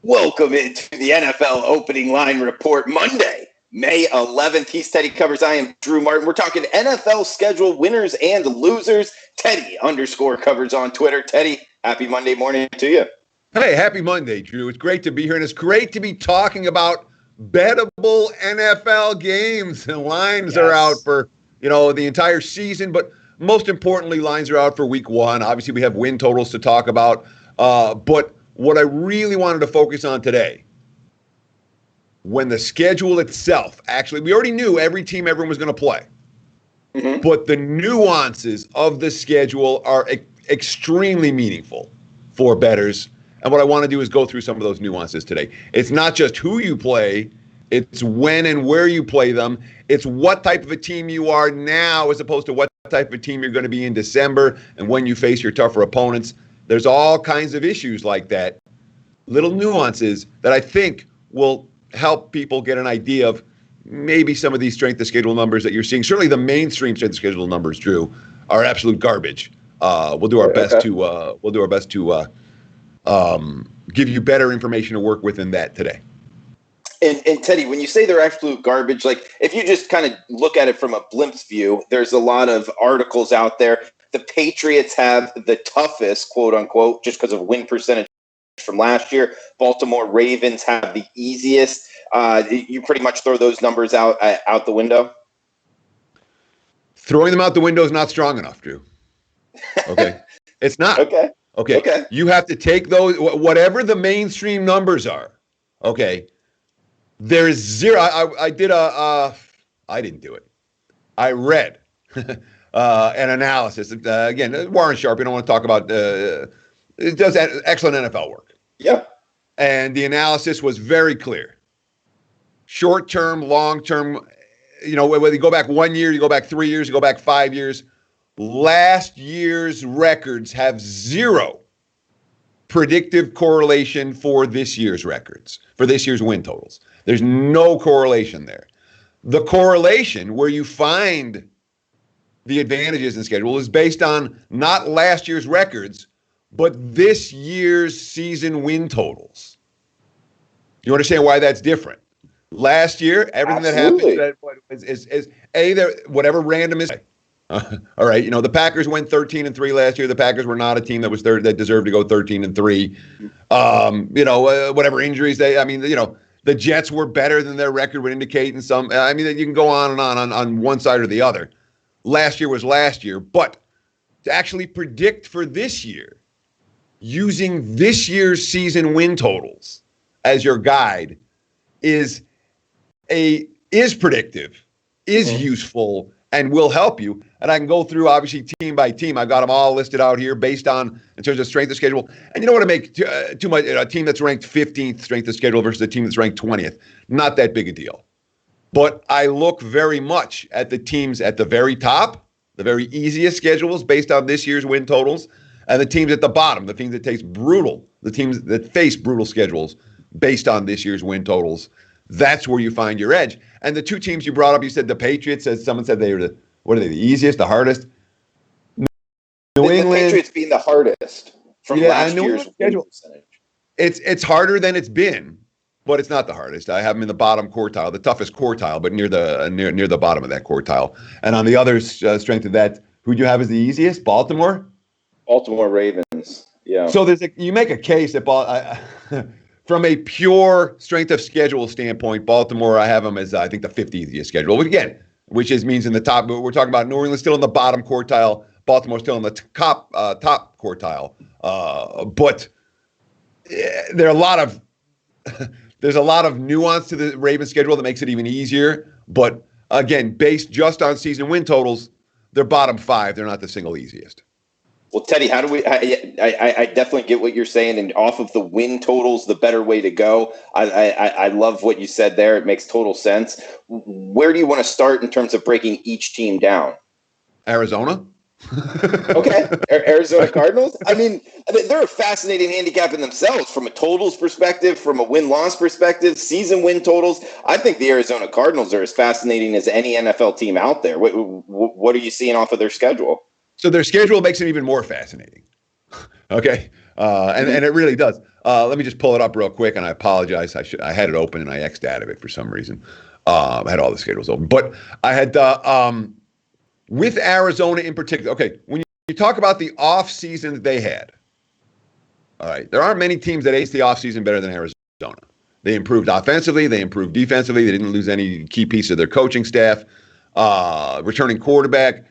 Welcome into the NFL Opening Line Report Monday, May 11th. He's Teddy Covers. I am Drew Martin. We're talking NFL schedule winners and losers. Teddy_covers on Twitter. Teddy, happy Monday morning to you. Hey, happy Monday, Drew. It's great to be here, and it's great to be talking about bettable NFL games. And lines are out for, the entire season, but most importantly, lines are out for week one. Obviously, we have win totals to talk about, but what I really wanted to focus on today, when the schedule itself, actually, we already knew every team everyone was going to play. Mm-hmm. But the nuances of the schedule are extremely meaningful for bettors. And what I want to do is go through some of those nuances today. It's not just who you play, it's when and where you play them. It's what type of a team you are now as opposed to what type of a team you're going to be in December and when you face your tougher opponents. There's all kinds of issues like that, little nuances that I think will help people get an idea of maybe some of these strength of schedule numbers that you're seeing. Certainly the mainstream strength of schedule numbers, Drew, are absolute garbage. We'll do our best to give you better information to work with in that today. And Teddy, when you say they're absolute garbage, like if you just kind of look at it from a glimpse view, there's a lot of articles out there. The Patriots have the toughest, quote unquote, just because of win percentage from last year. Baltimore Ravens have the easiest. You pretty much throw those numbers out the window. Throwing them out the window is not strong enough, Drew. Okay, it's not. Okay. You have to take those, whatever the mainstream numbers are. Okay, there's zero. I didn't do it. I read an analysis. Again, Warren Sharp. You don't want to talk about. It does excellent NFL work. Yeah. And the analysis was very clear. Short term, long term. Whether you go back 1 year, you go back 3 years, you go back 5 years. Last year's records have zero predictive correlation for this year's records, for this year's win totals. There's no correlation there. The correlation where you find the advantages in schedule is based on not last year's records, but this year's season win totals. You understand why that's different? Last year, everything Absolutely. that happened is whatever random is. All right, the Packers went 13-3 last year. The Packers were not a team that was that deserved to go 13-3. Whatever injuries the Jets were better than their record would indicate. And some, you can go on and on one side or the other. Last year was last year, but to actually predict for this year, using this year's season win totals as your guide is predictive, is useful, and will help you. And I can go through, obviously, team by team. I've got them all listed out here based on, in terms of strength of schedule. And you don't want to make too much, a team that's ranked 15th strength of schedule versus a team that's ranked 20th. Not that big a deal. But I look very much at the teams at the very top, the very easiest schedules based on this year's win totals, and the teams at the bottom, the teams that the teams that face brutal schedules based on this year's win totals. That's where you find your edge. And the two teams you brought up, you said the Patriots, as someone said they were the easiest, the hardest? New England. The Patriots being the hardest from last year's schedule percentage. It's harder than it's been, but it's not the hardest. I have them in the bottom quartile, the toughest quartile, but near the bottom of that quartile. And on the other strength of that, who do you have as the easiest? Baltimore Ravens. Yeah. So you make a case that from a pure strength of schedule standpoint, Baltimore, I have them as, I think, the 50th easiest schedule, which means in the top. We're talking about New England still in the bottom quartile, Baltimore still in the top quartile. But there are there's a lot of nuance to the Ravens schedule that makes it even easier. But again, based just on season win totals, they're bottom five. They're not the single easiest. Well, Teddy, how do we? I definitely get what you're saying, and off of the win totals, the better way to go. I love what you said there. It makes total sense. Where do you want to start in terms of breaking each team down? Arizona. Okay, Arizona Cardinals. I mean, they're a fascinating handicap in themselves from a totals perspective, from a win-loss perspective, season win totals. I think the Arizona Cardinals are as fascinating as any NFL team out there. What are you seeing off of their schedule? So their schedule makes it even more fascinating. Okay. And it really does. Let me just pull it up real quick, and I apologize. I had it open and I X'd out of it for some reason. I had all the schedules open, but I had with Arizona in particular. Okay, when you talk about the off season that they had, all right, there aren't many teams that ace the off season better than Arizona. They improved offensively, they improved defensively, they didn't lose any key piece of their coaching staff, returning quarterback.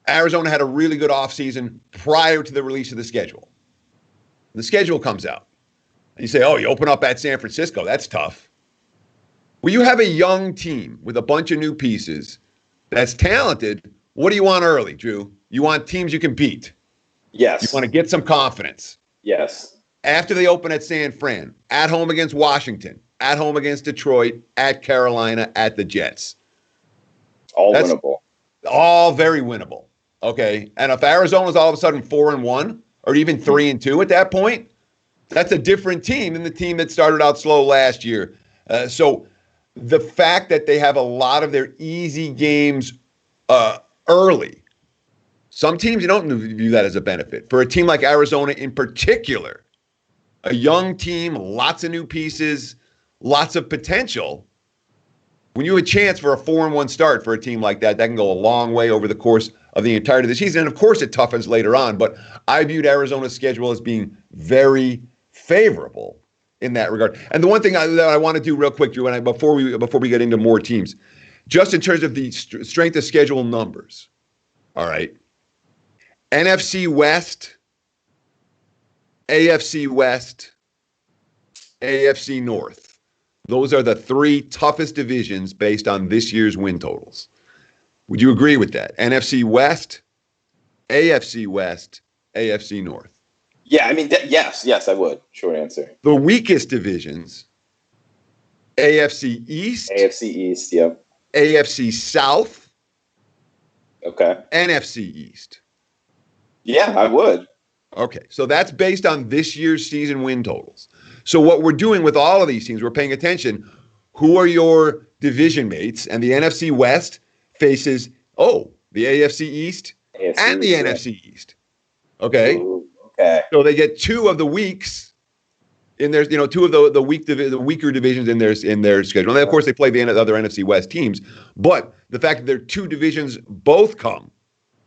Arizona had a really good offseason prior to the release of the schedule. The schedule comes out. And you say, oh, you open up at San Francisco. That's tough. Well, you have a young team with a bunch of new pieces that's talented. What do you want early, Drew? You want teams you can beat. Yes. You want to get some confidence. Yes. After they open at San Fran, at home against Washington, at home against Detroit, at Carolina, at the Jets. That's winnable. All very winnable. Okay. And if Arizona's all of a sudden 4-1 or even 3-2 at that point, that's a different team than the team that started out slow last year. So the fact that they have a lot of their easy games early, some teams you don't view that as a benefit. For a team like Arizona in particular, a young team, lots of new pieces, lots of potential. When you have a chance for a 4-1 start for a team like that, that can go a long way over the course of the entirety of the season. And of course, it toughens later on. But I viewed Arizona's schedule as being very favorable in that regard. And the one thing that I want to do real quick, Drew, and before we get into more teams, just in terms of the strength of schedule numbers. All right, NFC West, AFC West, AFC North. Those are the three toughest divisions based on this year's win totals. Would you agree with that? NFC West, AFC West, AFC North. Yeah, I mean, yes, I would. Short answer. The weakest divisions, AFC East. AFC East, yep. AFC South. Okay. NFC East. Yeah, I would. Okay, so that's based on this year's season win totals. So what we're doing with all of these teams, we're paying attention. Who are your division mates? And the NFC West faces, the AFC East and the NFC East. Okay? Ooh, okay. So they get two of the weeks in their, two of the weaker divisions in their schedule. And then, of course, they play the other NFC West teams. But the fact that their two divisions both come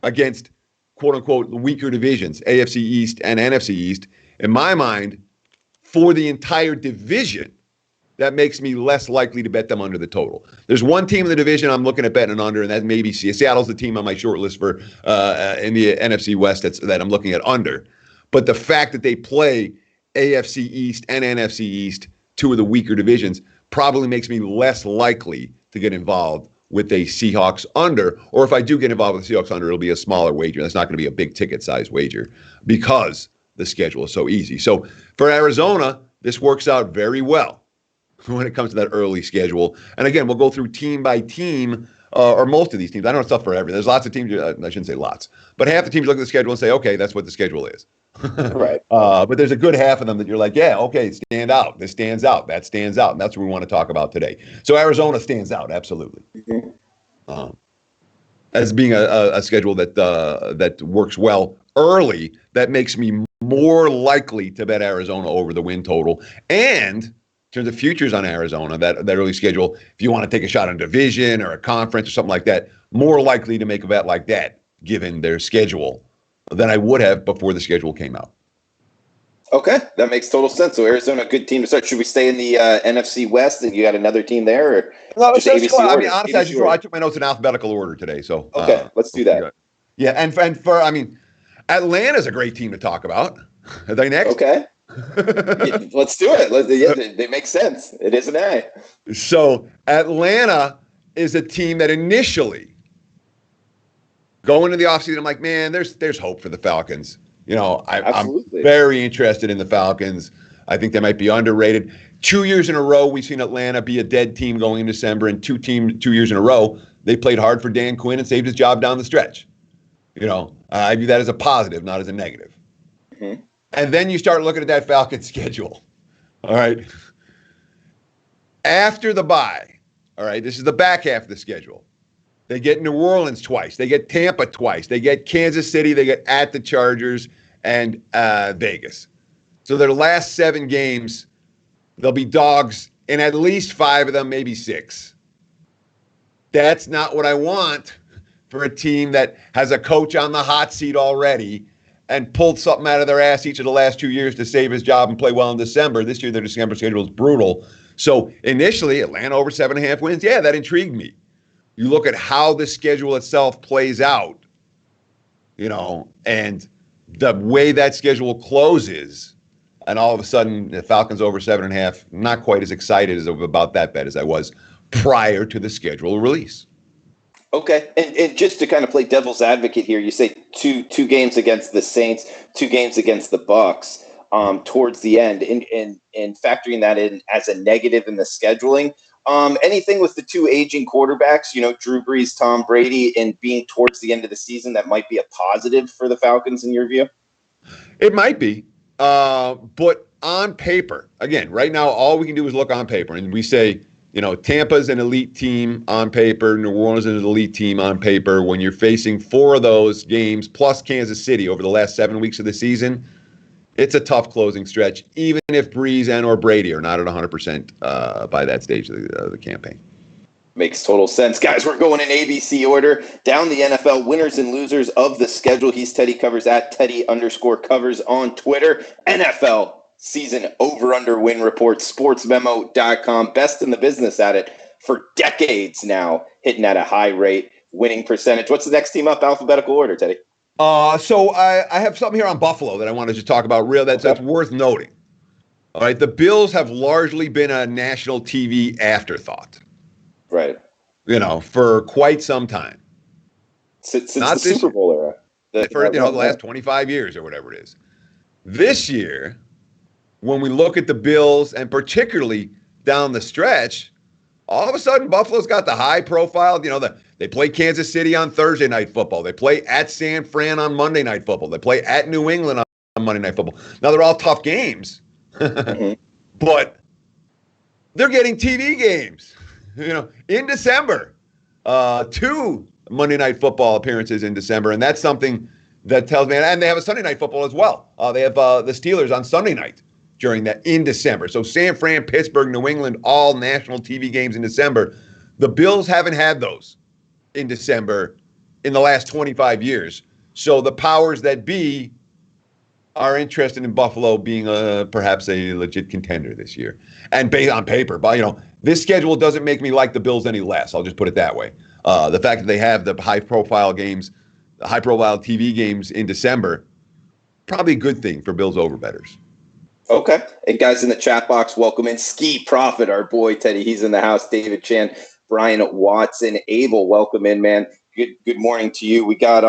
against, quote unquote, the weaker divisions, AFC East and NFC East, in my mind, for the entire division, that makes me less likely to bet them under the total. There's one team in the division I'm looking at betting under, and that may be Seattle's the team on my short list for in the NFC West that I'm looking at under. But the fact that they play AFC East and NFC East, two of the weaker divisions, probably makes me less likely to get involved with a Seahawks under. Or if I do get involved with the Seahawks under, it'll be a smaller wager. That's not going to be a big ticket size wager because the schedule is so easy. So for Arizona, this works out very well when it comes to that early schedule. And again, we'll go through team by team, or most of these teams. I know it's tough for everyone. There's lots of teams, I shouldn't say lots, but half the teams look at the schedule and say, okay, that's what the schedule is. Right. But there's a good half of them that you're like, yeah, okay, stand out. This stands out. That stands out. And that's what we want to talk about today. So Arizona stands out, absolutely. Mm-hmm. As being a schedule that works well early, that makes me more likely to bet Arizona over the win total. And in terms of futures on Arizona, that early schedule, if you want to take a shot on division or a conference or something like that, more likely to make a bet like that, given their schedule, than I would have before the schedule came out. Okay, that makes total sense. So Arizona, a good team to start. Should we stay in the NFC West, and you got another team there, or no? Just ABC order? I mean, honestly, I took my notes in alphabetical order today. So okay, let's do that. Yeah, and for Atlanta's a great team to talk about. Are they next? Okay. Let's do it. They make sense. It is an A. So Atlanta is a team that initially, going into the offseason, I'm like, man, there's hope for the Falcons. I'm very interested in the Falcons. I think they might be underrated. 2 years in a row, we've seen Atlanta be a dead team going in December, and 2 years in a row, they played hard for Dan Quinn and saved his job down the stretch. I view that as a positive, not as a negative. Mm-hmm. And then you start looking at that Falcons schedule. All right. After the bye, all right, this is the back half of the schedule. They get New Orleans twice. They get Tampa twice. They get Kansas City. They get at the Chargers and Vegas. So their last 7 games, they'll be dogs in at least 5 of them, maybe 6. That's not what I want for a team that has a coach on the hot seat already and pulled something out of their ass each of the last 2 years to save his job and play well in December. This year, their December schedule is brutal. So initially, Atlanta over 7.5 wins. Yeah, that intrigued me. You look at how the schedule itself plays out, and the way that schedule closes, and all of a sudden the Falcons over 7.5, not quite as excited about that bet as I was prior to the schedule release. Okay, and just to kind of play devil's advocate here, you say two games against the Saints, 2 games against the Bucs towards the end, and factoring that in as a negative in the scheduling. Anything with the 2 aging quarterbacks, Drew Brees, Tom Brady, and being towards the end of the season that might be a positive for the Falcons in your view? It might be, but on paper, again, right now, all we can do is look on paper, and we say, Tampa's an elite team on paper. New Orleans is an elite team on paper. When you're facing 4 of those games plus Kansas City over the last 7 weeks of the season, it's a tough closing stretch, even if Breeze and or Brady are not at 100% by that stage of the campaign. Makes total sense. Guys, we're going in ABC order. Down the NFL winners and losers of the schedule. He's Teddy Covers at Teddy_Covers on Twitter. NFL season over-under win report, sportsmemo.com. Best in the business at it for decades now, hitting at a high rate, winning percentage. What's the next team up, alphabetical order, Teddy? So I have something here on Buffalo that I wanted to talk about. That's worth noting. All right, the Bills have largely been a national TV afterthought. Right. For quite some time. Since the Super Bowl era. The last 25 years or whatever it is. This year, when we look at the Bills, and particularly down the stretch, all of a sudden Buffalo's got the high profile. They play Kansas City on Thursday Night Football. They play at San Fran on Monday Night Football. They play at New England on Monday Night Football. Now, they're all tough games, but they're getting TV games, in December. 2 Monday Night Football appearances in December, and that's something that tells me, and they have a Sunday Night Football as well. They have the Steelers on Sunday night during that in December. So San Fran, Pittsburgh, New England, all national TV games in December. The Bills haven't had those in December in the last 25 years. So the powers that be are interested in Buffalo being perhaps a legit contender this year. And based on paper, but this schedule doesn't make me like the Bills any less. I'll just put it that way. The fact that they have the high-profile games, the high-profile TV games in December, probably a good thing for Bills overbettors. Okay. And guys in the chat box, welcome in Ski Prophet, our boy Teddy. He's in the house. David Chan, Brian Watson, Abel, welcome in, man. Good morning to you. We got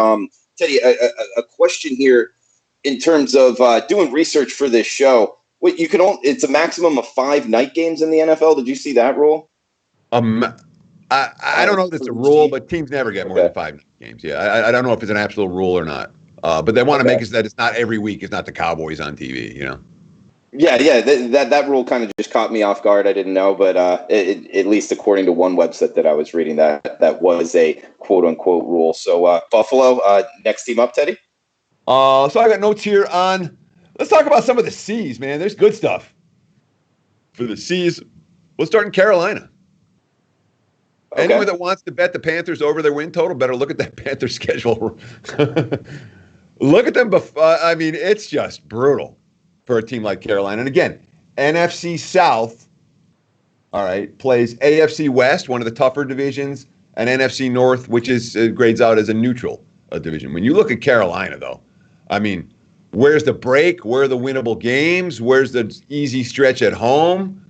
Teddy a question here in terms of doing research for this show. Wait, it's a maximum of 5 night games in the NFL. Did you see that rule? I don't know if it's a rule, but teams never get more than 5 night games. Yeah, I don't know if it's an absolute rule or not. But they want to make it so that it's not every week. It's not the Cowboys on TV, Yeah. That rule kind of just caught me off guard. I didn't know, but at least according to one website that I was reading, that was a quote unquote rule. So Buffalo, next team up, Teddy. So I got notes here on. Let's talk about some of the C's, man. There's good stuff for the C's. We'll start in Carolina. Okay. Anyone that wants to bet the Panthers over their win total better look at that Panthers schedule. Look at them. It's just brutal for a team like Carolina. And again, NFC South, all right, plays AFC West, one of the tougher divisions, and NFC North, which is grades out as a neutral division. When you look at Carolina, though, where's the break? Where are the winnable games? Where's the easy stretch at home?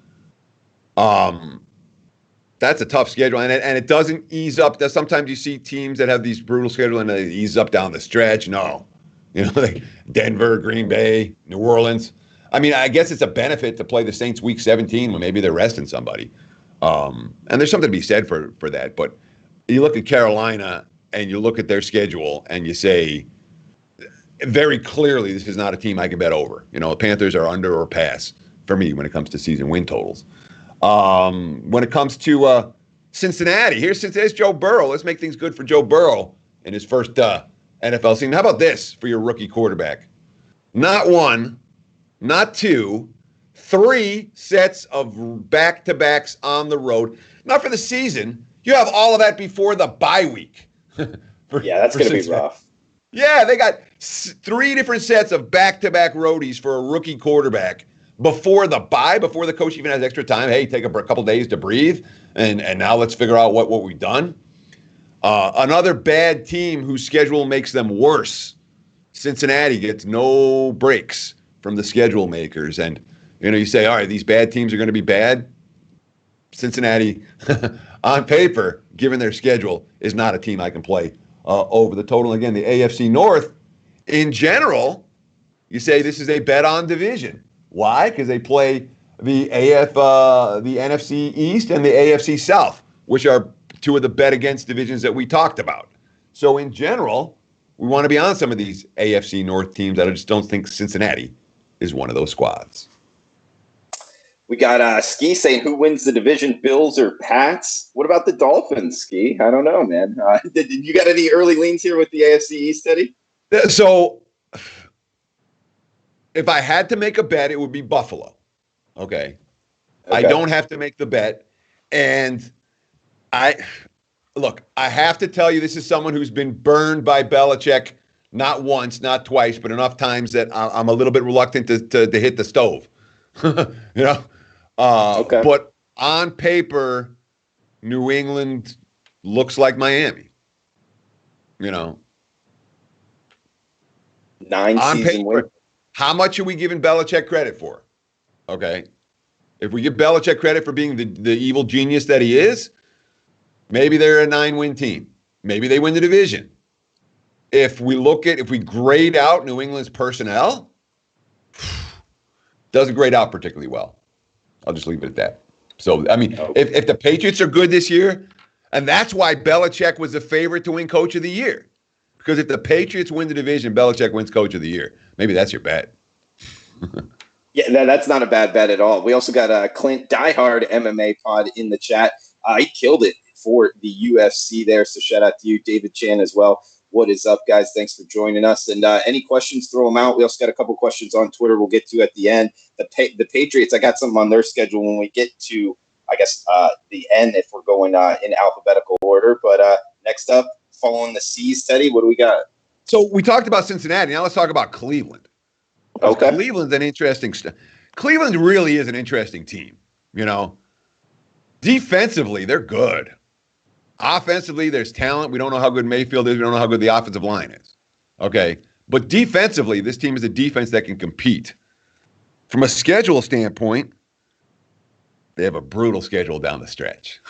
That's a tough schedule, and it doesn't ease up. Sometimes you see teams that have these brutal schedules and they ease up down the stretch. No, like Denver, Green Bay, New Orleans. I guess it's a benefit to play the Saints week 17 when maybe they're resting somebody, and there's something to be said for that. But you look at Carolina and you look at their schedule and you say very clearly this is not a team I can bet over. The Panthers are under or pass for me when it comes to season win totals. When it comes to Cincinnati, here's Joe Burrow. Let's make things good for Joe Burrow in his first NFL season. How about this for your rookie quarterback? Not 1, not 2, 3 sets of back-to-backs on the road. Not for the season. You have all of that before the bye week. That's going to be rough. Yeah, they got 3 different sets of back-to-back roadies for a rookie quarterback before the bye, before the coach even has extra time. Hey, take a couple days to breathe, and now let's figure out what we've done. Another bad team whose schedule makes them worse. Cincinnati gets no breaks from the schedule makers. And, you say, all right, these bad teams are going to be bad. Cincinnati, on paper, given their schedule, is not a team I can play over the total. Again, the AFC North, in general, you say this is a bet-on division. Why? Because they play the NFC East and the AFC South, which are 2 of the bet-against divisions that we talked about. So, in general, we want to be on some of these AFC North teams. I just don't think Cincinnati is one of those squads. We got Ski saying, who wins the division, Bills or Pats? What about the Dolphins, Ski? I don't know, man. Did you got any early leans here with the AFC East, Eddie? So, if I had to make a bet, it would be Buffalo. Okay. I don't have to make the bet. And I have to tell you, this is someone who's been burned by Belichick, not once, not twice, but enough times that I'm a little bit reluctant to hit the stove. But on paper, New England looks like Miami. 9 on season paper, win. How much are we giving Belichick credit for? Okay. If we give Belichick credit for being the evil genius that he is, maybe they're a 9-win team. Maybe they win the division. If we grade out New England's personnel, doesn't grade out particularly well. I'll just leave it at that. So, if the Patriots are good this year, and that's why Belichick was the favorite to win Coach of the Year. Because if the Patriots win the division, Belichick wins Coach of the Year. Maybe that's your bet. Yeah, that's not a bad bet at all. We also got Clint Diehard MMA Pod in the chat. He killed it for the UFC there, so shout out to you, David Chan, as well. What is up, guys? Thanks for joining us. And any questions, throw them out. We also got a couple questions on Twitter we'll get to at the end. The Patriots, I got something on their schedule when we get to, I guess, the end if we're going in alphabetical order. But next up, following the C's, Teddy, what do we got? So we talked about Cincinnati. Now let's talk about Cleveland. Okay. Cleveland's an interesting Cleveland really is an interesting team. Defensively, they're good. Offensively, there's talent. We don't know how good Mayfield is. We don't know how good the offensive line is. Okay. But defensively, this team is a defense that can compete. From a schedule standpoint, they have a brutal schedule down the stretch.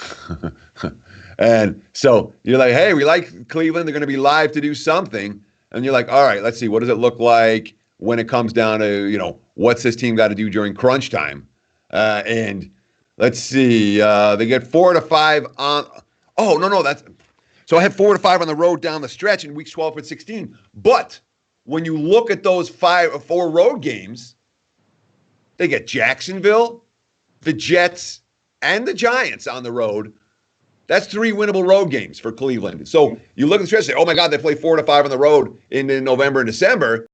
And so you're like, hey, we like Cleveland. They're going to be live to do something. And you're like, all right, let's see. What does it look like when it comes down to, what's this team got to do during crunch time? And let's see. They get 4 to 5 on. Oh, no. So I had 4 to 5 on the road down the stretch in weeks 12 and 16. But when you look at those 4 road games, they get Jacksonville, the Jets, and the Giants on the road. That's 3 winnable road games for Cleveland. So you look at the stretch and say, oh, my God, they play 4 to 5 on the road in November and December.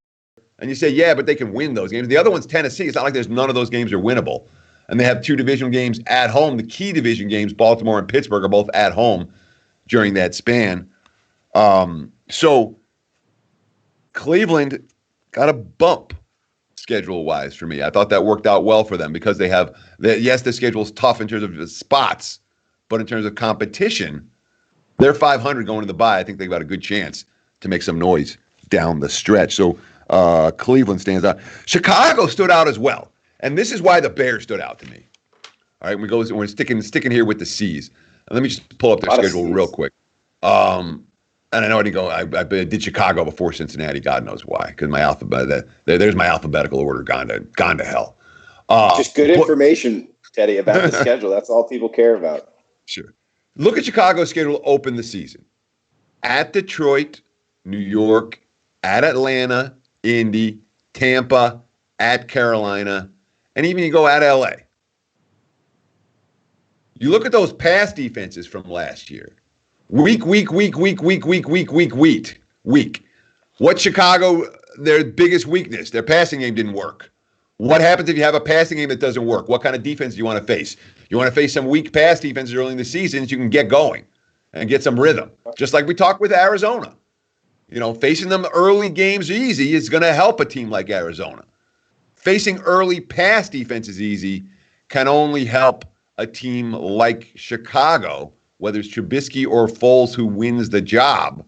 And you say, yeah, but they can win those games. The other one's Tennessee. It's not like there's none of those games are winnable. And they have 2 division games at home. The key division games, Baltimore and Pittsburgh, are both at home during that span. So Cleveland got a bump schedule-wise for me. I thought that worked out well for them because they have, yes, the schedule's tough in terms of the spots, but in terms of competition, they're 500 going to the bye. I think they've got a good chance to make some noise down the stretch. So Cleveland stands out. Chicago stood out as well. And this is why the Bears stood out to me. All right, we're sticking here with the C's. And let me just pull up their schedule real quick. And I know I didn't go. I did Chicago before Cincinnati. God knows why. Because my there's my alphabetical order gone to hell. Just good information, Teddy, about the schedule. That's all people care about. Sure. Look at Chicago's schedule to open the season: at Detroit, New York, at Atlanta, Indy, Tampa, at Carolina, and even you go at LA. You look at those pass defenses from last year. Weak. What Chicago, their biggest weakness? Their passing game didn't work. What happens if you have a passing game that doesn't work? What kind of defense do you want to face? You want to face some weak pass defenses early in the season so you can get going and get some rhythm. Just like we talked with Arizona. Facing them early games easy is going to help a team like Arizona. Facing early pass defenses easy can only help a team like Chicago, whether it's Trubisky or Foles who wins the job.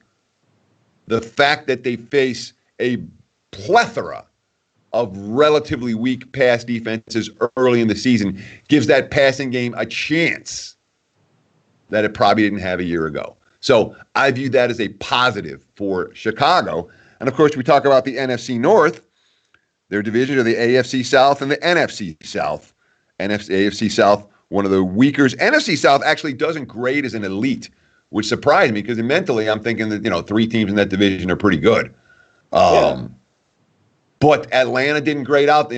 The fact that they face a plethora of relatively weak pass defenses early in the season gives that passing game a chance that it probably didn't have a year ago. So I view that as a positive for Chicago. And of course, we talk about the NFC North, their division of the AFC South and the NFC South. AFC South, one of the weaker. NFC South actually doesn't grade as an elite, which surprised me because mentally I'm thinking that, 3 teams in that division are pretty good. But Atlanta didn't grade out,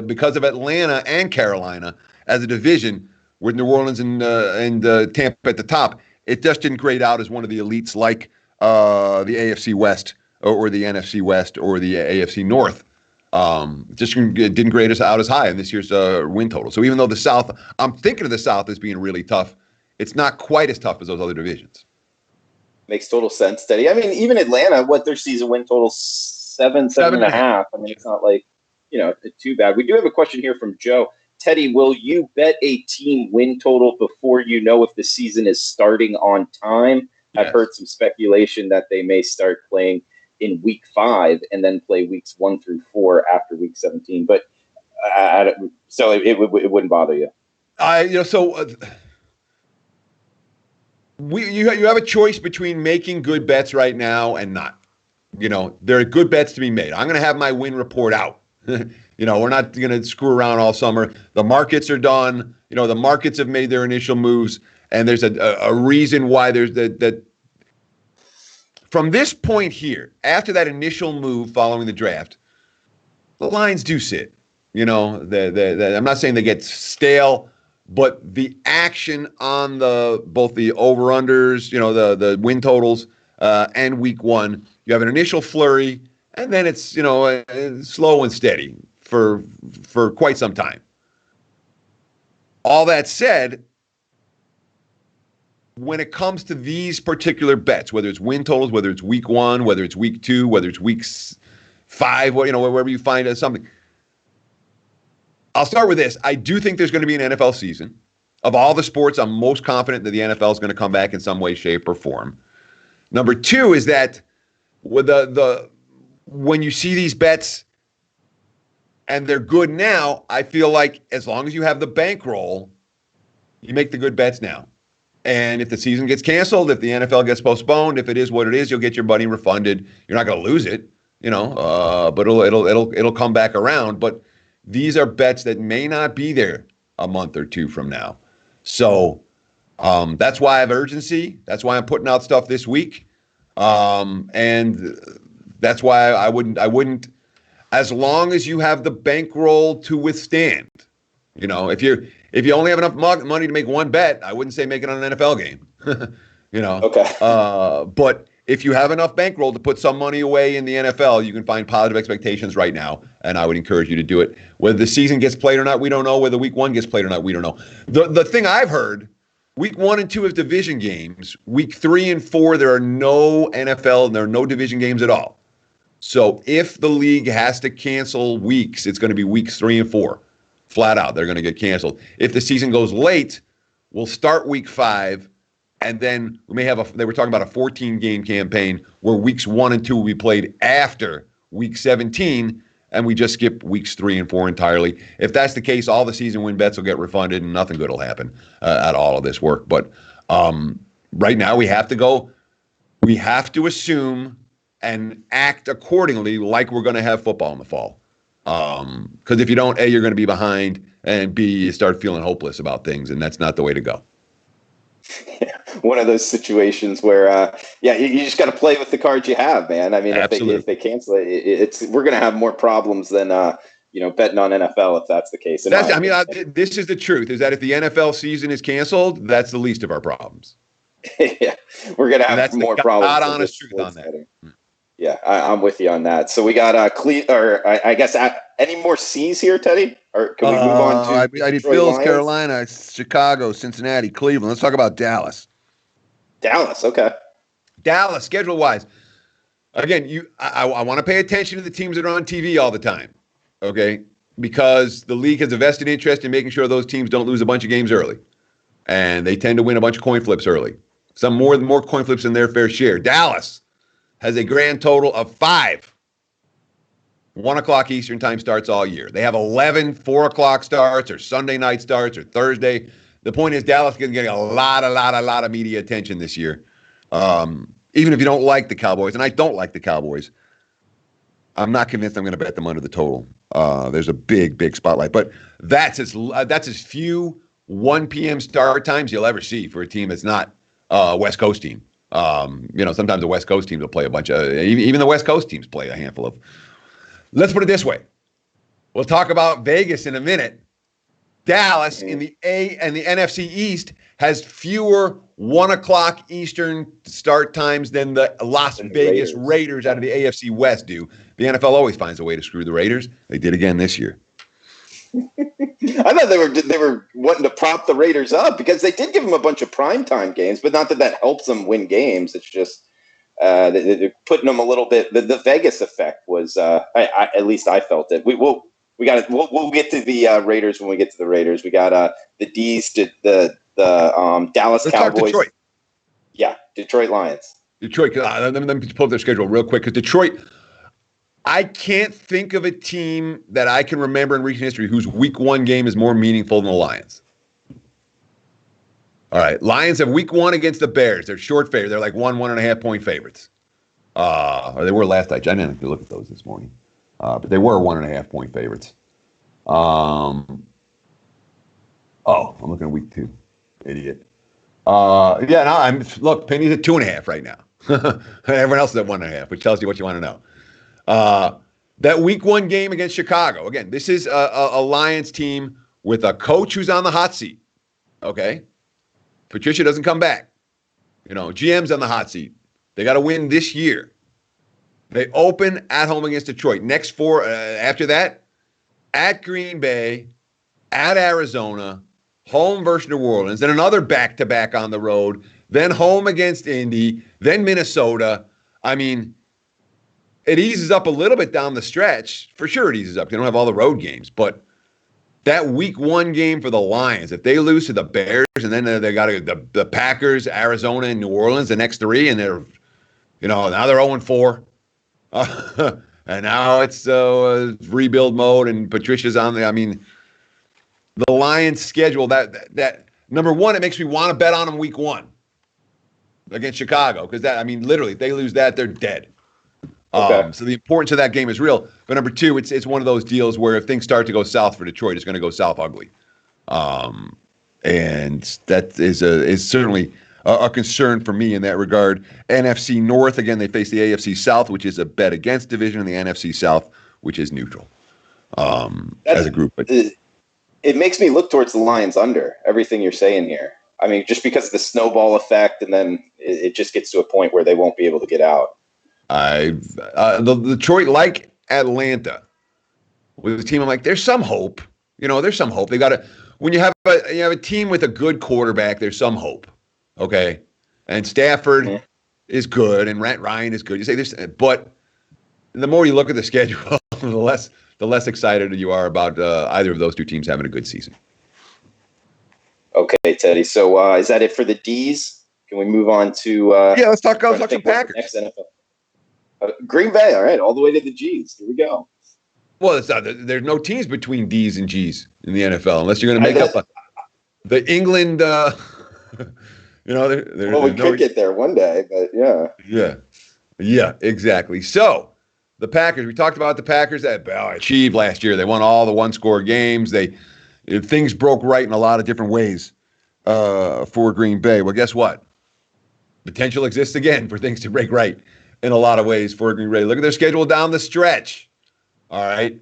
because of Atlanta and Carolina as a division with New Orleans and Tampa at the top. It just didn't grade out as one of the elites like the AFC West or the NFC West or the AFC North. Just didn't grade us out as high in this year's win total. So even though the South, I'm thinking of the South as being really tough, it's not quite as tough as those other divisions. Makes total sense, Teddy. I mean, even Atlanta, their season win total 7.5. I mean, it's not like, too bad. We do have a question here from Joe. Teddy, will you bet a team win total before you know if the season is starting on time? Yes. I've heard some speculation that they may start playing in week 5 and then play weeks 1 through 4 after week 17. But so it wouldn't bother you. You have a choice between making good bets right now and not. There are good bets to be made. I'm going to have my win report out. We're not going to screw around all summer. The markets are done. The markets have made their initial moves, and there's a reason why there's that. From this point here, after that initial move following the draft, the lines do sit. I'm not saying they get stale, but the action on both the over-unders, the win totals, and week 1, you have an initial flurry, and then it's slow and steady for quite some time. All that said, when it comes to these particular bets, whether it's win totals, whether it's week 1, whether it's week 2, whether it's week 5, wherever you find something, I'll start with this. I do think there's going to be an NFL season. Of all the sports, I'm most confident that the NFL is going to come back in some way, shape, or form. Number 2 is that with when you see these bets and they're good now, I feel like as long as you have the bankroll, you make the good bets now. And if the season gets canceled, if the NFL gets postponed, if it is what it is, you'll get your money refunded. You're not going to lose it, but it'll come back around. But these are bets that may not be there a month or 2 from now. So that's why I have urgency. That's why I'm putting out stuff this week. And that's why I wouldn't, as long as you have the bankroll to withstand, if you only have enough money to make one bet, I wouldn't say make it on an NFL game, Okay. But if you have enough bankroll to put some money away in the NFL, you can find positive expectations right now. And I would encourage you to do it. Whether the season gets played or not, we don't know. Whether week 1 gets played or not, we don't know. The thing I've heard, week 1 and 2 is division games. Week 3 and 4, there are no NFL and there are no division games at all. So if the league has to cancel weeks, it's going to be weeks 3 and 4. Flat out, they're going to get canceled. If the season goes late, we'll start week 5, and then we may have they were talking about a 14-game campaign where weeks 1 and 2 will be played after week 17, and we just skip weeks 3 and 4 entirely. If that's the case, all the season win bets will get refunded, and nothing good will happen at all of this work. But right now, we have to assume and act accordingly like we're going to have football in the fall. Because if you don't, A, you're going to be behind, and B, you start feeling hopeless about things, and that's not the way to go. One of those situations where, you just got to play with the cards you have, man. I mean, if they cancel it, we're going to have more problems than betting on NFL if that's the case. This is the truth: is that if the NFL season is canceled, that's the least of our problems. Yeah, we're going to have more problems. That's the honest truth on that. Yeah, I'm with you on that. So we got I guess any more C's here, Teddy? Or can we move on to I the did Detroit Bills, Lions? Carolina, Chicago, Cincinnati, Cleveland. Let's talk about Dallas. Dallas, okay. Dallas, schedule-wise. Again, I want to pay attention to the teams that are on TV all the time, okay? Because the league has a vested interest in making sure those teams don't lose a bunch of games early. And they tend to win a bunch of coin flips early. Some more coin flips than their fair share. Dallas has a grand total of 5 1 o'clock Eastern time starts all year. They have 11 4 o'clock starts or Sunday night starts or Thursday. The point is Dallas is going to get a lot of media attention this year. Even if you don't like the Cowboys, and I don't like the Cowboys, I'm not convinced I'm going to bet them under the total. There's a big spotlight. But that's as few 1 p.m. start times you'll ever see for a team that's not a West Coast team. Sometimes the West Coast teams will play a bunch of, even the West Coast teams play a handful of. Let's put it this way. We'll talk about Vegas in a minute. Dallas in the A and the NFC East has fewer 1 o'clock Eastern start times than the Las Vegas Raiders out of the AFC West do. The NFL always finds a way to screw the Raiders. They did again this year. I thought they were wanting to prop the Raiders up because they did give them a bunch of primetime games, but not that helps them win games. It's just they're putting them a little bit. The Vegas effect was, at least I felt it. We'll get to the Raiders when we get to the Raiders. We got the D's to the Dallas Let's Cowboys. Talk Detroit. Yeah, Detroit Lions. Detroit. Let me pull up their schedule real quick because Detroit. I can't think of a team that I can remember in recent history whose week 1 game is more meaningful than the Lions. All right, Lions have week 1 against the Bears. They're short favorite. They're like 1.5 point favorites. Or they were last night. I didn't look at those this morning. But they were 1.5 point favorites. I'm looking at week 2. Idiot. Penny's at 2.5 right now. Everyone else is at 1.5, which tells you what you want to know. That week 1 game against Chicago. Again, this is a Lions team with a coach who's on the hot seat. Okay. Patricia doesn't come back. GM's on the hot seat. They got to win this year. They open at home against Detroit. Next 4 after that, at Green Bay, at Arizona, home versus New Orleans, then another back-to-back on the road, then home against Indy, then Minnesota. I mean, it eases up a little bit down the stretch. For sure it eases up. They don't have all the road games. But that week 1 game for the Lions, if they lose to the Bears and then they got the Packers, Arizona, and New Orleans, the next 3, and they're, now they're 0-4. And now it's rebuild mode, and Patricia's on the. I mean, the Lions' schedule. That number 1, it makes me want to bet on them week 1 against Chicago because literally, if they lose that, they're dead. Okay. So the importance of that game is real. But number 2, it's one of those deals where if things start to go south for Detroit, it's going to go south ugly. And that is certainly a concern for me in that regard. NFC North, again, they face the AFC South, which is a bet against division, and the NFC South, which is neutral as a group. But it makes me look towards the Lions under everything you're saying here. I mean, just because of the snowball effect, and then it just gets to a point where they won't be able to get out. The Detroit, like Atlanta, with a team, I'm like, there's some hope. There's some hope. They got to when you have a team with a good quarterback, there's some hope. Okay, and Stafford is good, and Ryan is good. You say this, but the more you look at the schedule, the less excited you are about either of those 2 teams having a good season. Okay, Teddy. So is that it for the D's? Can we move on to? Let's talk some Packers. Next NFL. Green Bay. All right, all the way to the G's. Here we go. Well, there's no teams between D's and G's in the NFL unless you're going to make up the England. We could get there one day, but yeah. Yeah, exactly. So the Packers, we talked about the Packers that achieved last year. They won all the 1-score games. Things broke right in a lot of different ways for Green Bay. Well, guess what? Potential exists again for things to break right in a lot of ways for Green Bay. Look at their schedule down the stretch. All right.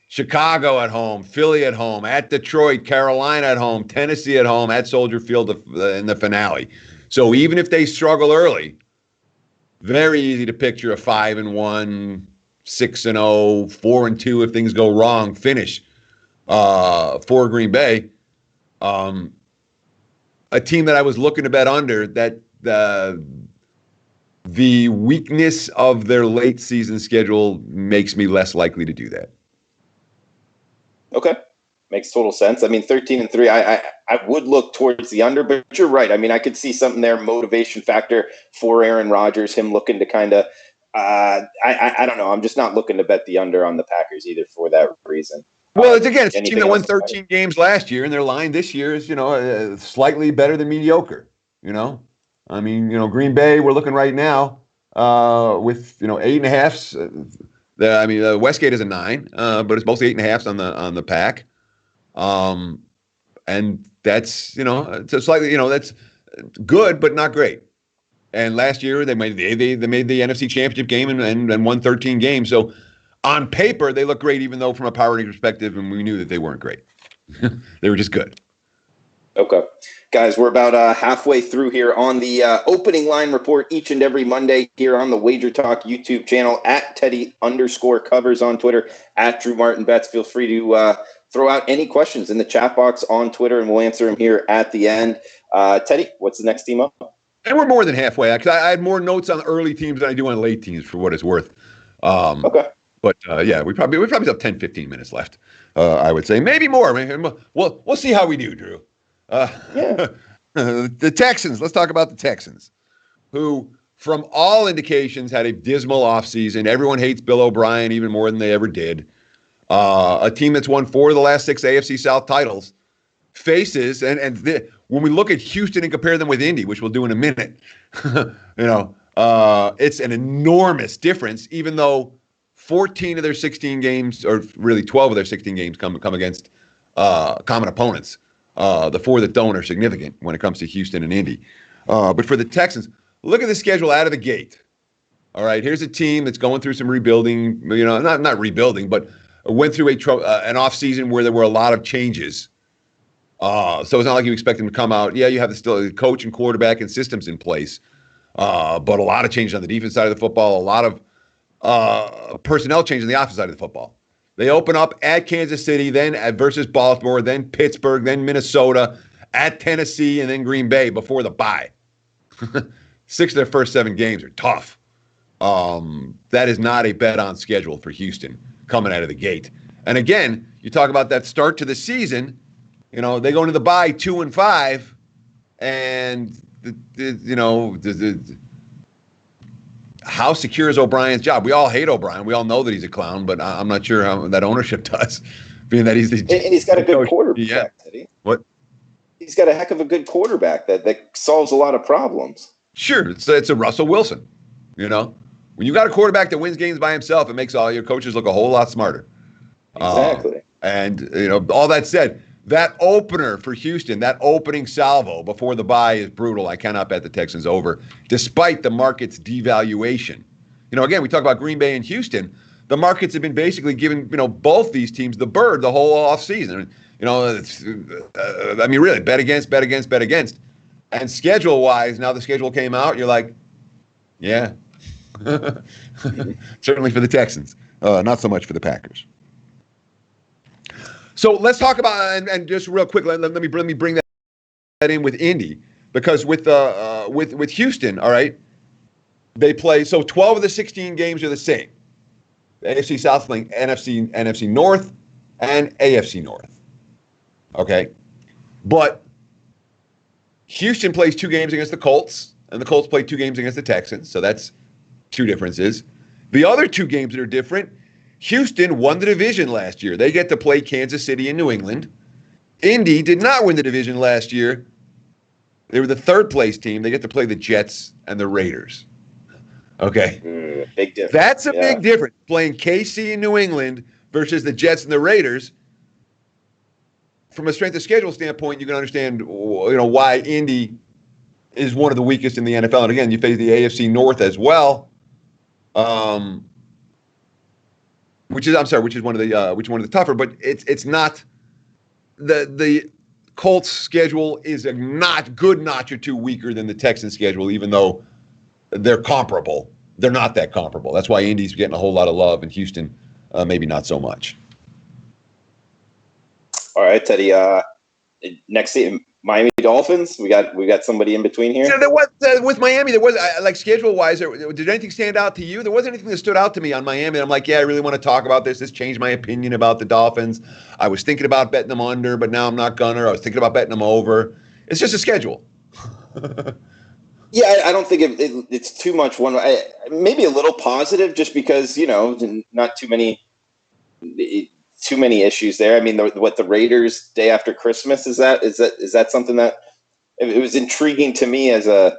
Chicago at home, Philly at home, at Detroit, Carolina at home, Tennessee at home, at Soldier Field in the finale. So even if they struggle early, very easy to picture a 5-1, 6-0, 4-2 if things go wrong finish for Green Bay. A team that I was looking to bet under, that the weakness of their late season schedule makes me less likely to do that. Okay. Makes total sense. I mean, 13-3, I would look towards the under, but you're right. I mean, I could see something there, motivation factor for Aaron Rodgers, him looking to kind of, I don't know. I'm just not looking to bet the under on the Packers either for that reason. Well, it's a team that won 13 games last year, and their line this year is, slightly better than mediocre, I mean, Green Bay, we're looking right now with, 8.5s. Westgate is a 9, but it's mostly 8.5s on the Pack. And that's, it's a slightly, that's good, but not great. And last year they made the NFC Championship game and won 13 games. So on paper, they look great, even though from a power rating perspective, and we knew that they weren't great. They were just good. Okay. Guys, we're about halfway through here on the opening line report each and every Monday here on the WagerTalk YouTube channel, at Teddy_covers on Twitter, at Drew Martin Betts. Feel free to throw out any questions in the chat box on Twitter, and we'll answer them here at the end. Teddy, what's the next team up? And we're more than halfway. I had more notes on early teams than I do on late teams, for what it's worth. Okay. But we probably have 10, 15 minutes left. I would say maybe more. We'll see how we do, Drew. The Texans. Let's talk about the Texans, who, from all indications, had a dismal offseason. Everyone hates Bill O'Brien even more than they ever did. A team that's won 4 of the last 6 AFC South titles faces, when we look at Houston and compare them with Indy, which we'll do in a minute, it's an enormous difference, even though 14 of their 16 games, or really 12 of their 16 games, come against common opponents. The 4 that don't are significant when it comes to Houston and Indy. But for the Texans, look at the schedule out of the gate. All right, here's a team that's going through some rebuilding, not rebuilding, but went through an offseason where there were a lot of changes. So it's not like you expect them to come out. Yeah, you have still coach and quarterback and systems in place. But a lot of changes on the defense side of the football, a lot of personnel changes on the offensive side of the football. They open up at Kansas City, then versus Baltimore, then Pittsburgh, then Minnesota, at Tennessee, and then Green Bay before the bye. 6 of their first 7 games are tough. That is not a bet on schedule for Houston coming out of the gate. And again, you talk about that start to the season. They go into the bye 2-5, and how secure is O'Brien's job? We all hate O'Brien. We all know that he's a clown, but I'm not sure how that ownership does, being that he's and he's got a good quarterback. Yeah. What? He's got a heck of a good quarterback that solves a lot of problems. Sure, it's a Russell Wilson. When you got a quarterback that wins games by himself, it makes all your coaches look a whole lot smarter. Exactly. All that said, that opener for Houston, that opening salvo before the bye is brutal. I cannot bet the Texans over, despite the market's devaluation. Again, we talk about Green Bay and Houston. The markets have been basically giving, both these teams the bird the whole offseason. Really, bet against. And schedule-wise, now the schedule came out, you're like, yeah. Certainly for the Texans. Not so much for the Packers. So let's talk about, and just real quick, let me bring that in with Indy, because with Houston, all right, they play, so 12 of the 16 games are the same. The AFC South playing NFC North and AFC North. Okay? But Houston plays 2 games against the Colts, and the Colts play 2 games against the Texans, so that's 2 differences. The other 2 games that are different, Houston won the division last year. They get to play Kansas City and New England. Indy did not win the division last year. They were the 3rd place team. They get to play the Jets and the Raiders. Okay. Big difference. That's a big difference. Playing KC and New England versus the Jets and the Raiders. From a strength of schedule standpoint, you can understand why Indy is one of the weakest in the NFL. And again, you face the AFC North as well. Which is one of the tougher, but it's not the Colts schedule is a not good notch or 2 weaker than the Texans schedule, even though they're comparable. They're not that comparable. That's why Indy's getting a whole lot of love and Houston maybe not so much. All right, Teddy. Next team, Miami Dolphins. We got somebody in between here. So there was with Miami. There was like schedule wise. Did anything stand out to you? There wasn't anything that stood out to me on Miami. I'm like, yeah, I really want to talk about this. This changed my opinion about the Dolphins. I was thinking about betting them under, but now I'm not gonna. I was thinking about betting them over. It's just a schedule. Yeah, I don't think it's too much one. Maybe a little positive, just because not too many issues there. I mean, the Raiders day after Christmas is that something that it was intriguing to me as an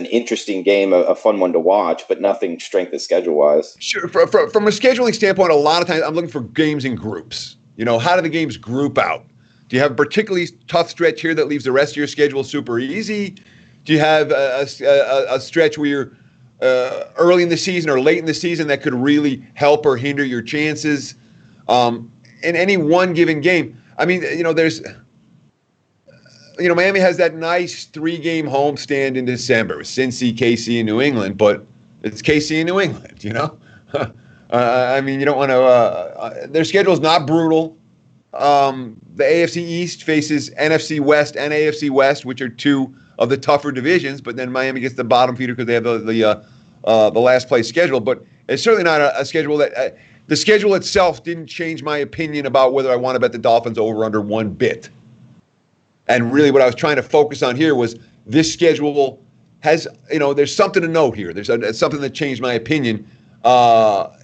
interesting game, a fun one to watch, but nothing strength of schedule wise. Sure, from a scheduling standpoint, a lot of times I'm looking for games in groups. How do the games group out? Do you have a particularly tough stretch here that leaves the rest of your schedule super easy? Do you have a stretch where you're early in the season or late in the season that could really help or hinder your chances in any one given game? I mean, Miami has that nice 3-game homestand in December with Cincy, KC, and New England, but it's KC and New England, I mean, you don't want to their schedule is not brutal. The AFC East faces NFC West and AFC West, which are two of the tougher divisions, but then Miami gets the bottom feeder because they have the last place schedule. But it's certainly not a schedule that the schedule itself didn't change my opinion about whether I want to bet the Dolphins over under one bit. And really what I was trying to focus on here was this schedule has, there's something to note here. There's something that changed my opinion,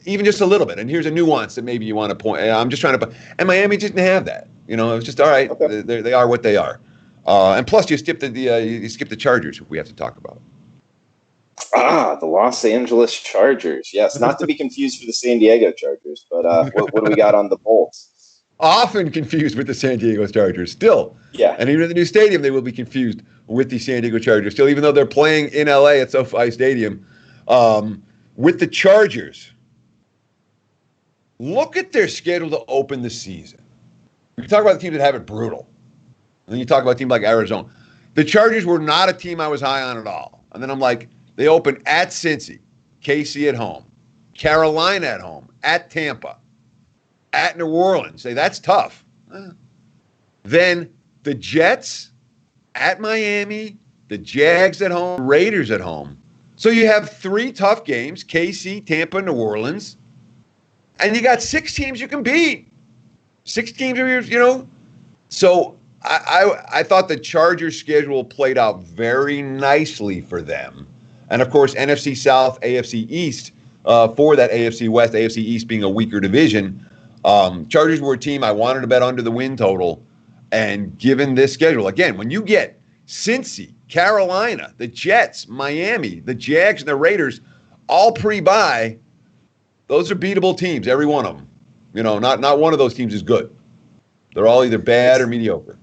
even just a little bit. And here's a nuance that maybe you want to point. I'm just trying to, and Miami didn't have that. It was just all right. Okay. They are what they are. And plus, you skip the Chargers, if we have to talk about. The Los Angeles Chargers. Yes, not to be confused with the San Diego Chargers. But what do we got on the Bolts? Often confused with the San Diego Chargers. Still. Yeah. And even in the new stadium, they will be confused with the San Diego Chargers. Still, even though they're playing in LA at SoFi Stadium, with the Chargers, look at their schedule to open the season. We talk about the teams that have it brutal. And then you talk about a team like Arizona. The Chargers were not a team I was high on at all. And then I'm like, they open at Cincy, KC at home, Carolina at home, at Tampa, at New Orleans. Say, that's tough. Then the Jets at Miami, the Jags at home, Raiders at home. So you have 3 tough games, KC, Tampa, New Orleans, and you got 6 teams you can beat. 6 teams are yours, So I thought the Chargers schedule played out very nicely for them. And, of course, NFC South, AFC East, for that AFC West, AFC East being a weaker division. Chargers were a team I wanted to bet under the win total. And given this schedule, again, when you get Cincy, Carolina, the Jets, Miami, the Jags, and the Raiders all pre-bye, those are beatable teams, every one of them. Not one of those teams is good. They're all either bad or mediocre.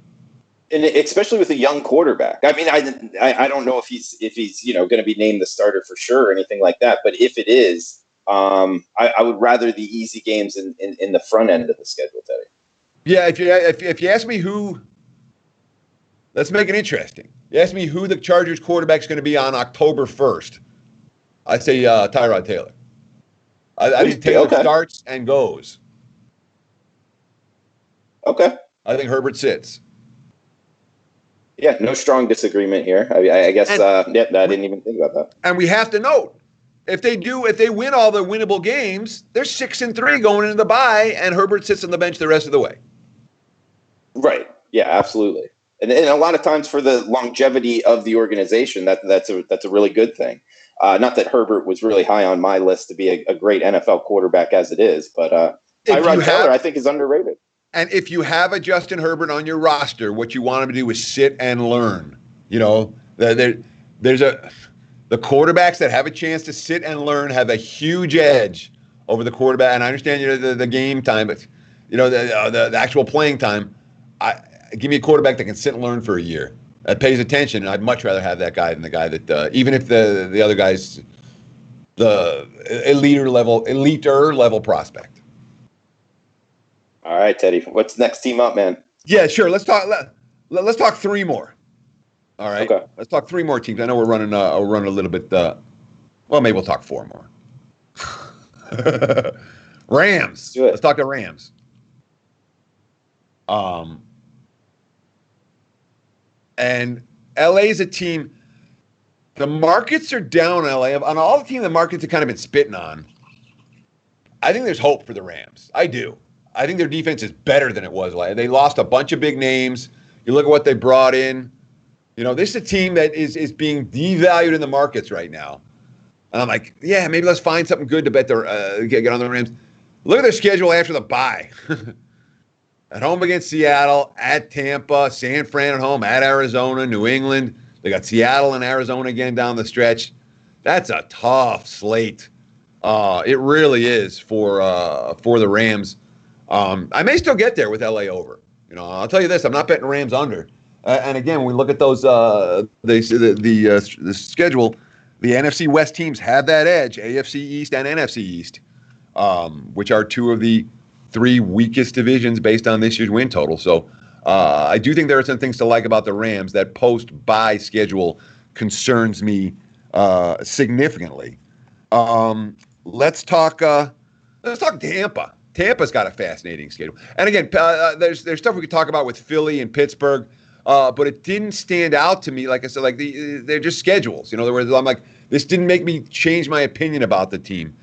And especially with a young quarterback. I mean, I don't know if he's going to be named the starter for sure or anything like that. But if it is, I would rather the easy games in the front end of the schedule, Teddy. Yeah, if you ask me who, let's make it interesting. You ask me who the Chargers quarterback is going to be on October 1st. I'd say Tyrod Taylor. I think Taylor starts and goes. Okay. I think Herbert sits. Yeah, no strong disagreement here. I guess I didn't even think about that. And we have to note, if they win all their winnable games, they're 6-3 going into the bye, and Herbert sits on the bench the rest of the way. Right. Yeah, absolutely. And a lot of times for the longevity of the organization, that's a really good thing. Not that Herbert was really high on my list to be a great NFL quarterback as it is, but Tyrod Taylor I think is underrated. And if you have a Justin Herbert on your roster, what you want him to do is sit and learn. There's the quarterbacks that have a chance to sit and learn have a huge edge over the quarterback. And I understand the game time, but the actual playing time. Give me a quarterback that can sit and learn for a year, that pays attention. And I'd much rather have that guy than the guy that even if the other guy's the eliter level prospect. All right, Teddy. What's next team up, man? Yeah, sure. Let's talk 3 more. All right. Okay. Let's talk three more teams. I know we're running a little bit. Well, maybe we'll talk four more. Rams. Do it. Let's talk the Rams. And LA's a team. The markets are down in LA. On all the teams the markets have kind of been spitting on, I think there's hope for the Rams. I do. I think their defense is better than it was last. They lost a bunch of big names. You look at what they brought in. You know, this is a team that is being devalued in the markets right now. And I'm like, yeah, maybe let's find something good to bet get on the Rams. Look at their schedule after the bye. At home against Seattle, at Tampa, San Fran at home, at Arizona, New England. They got Seattle and Arizona again down the stretch. That's a tough slate. It really is for the Rams. I may still get there with LA over. You know, I'll tell you this: I'm not betting Rams under. And again, when we look at those the schedule, the NFC West teams have that edge: AFC East and NFC East, which are two of the three weakest divisions based on this year's win total. So I do think there are some things to like about the Rams. That post-bye schedule concerns me significantly. Let's talk Tampa. Tampa's got a fascinating schedule. And again, there's stuff we could talk about with Philly and Pittsburgh, but it didn't stand out to me. Like I said, like they're just schedules. You know, I'm like, this didn't make me change my opinion about the team.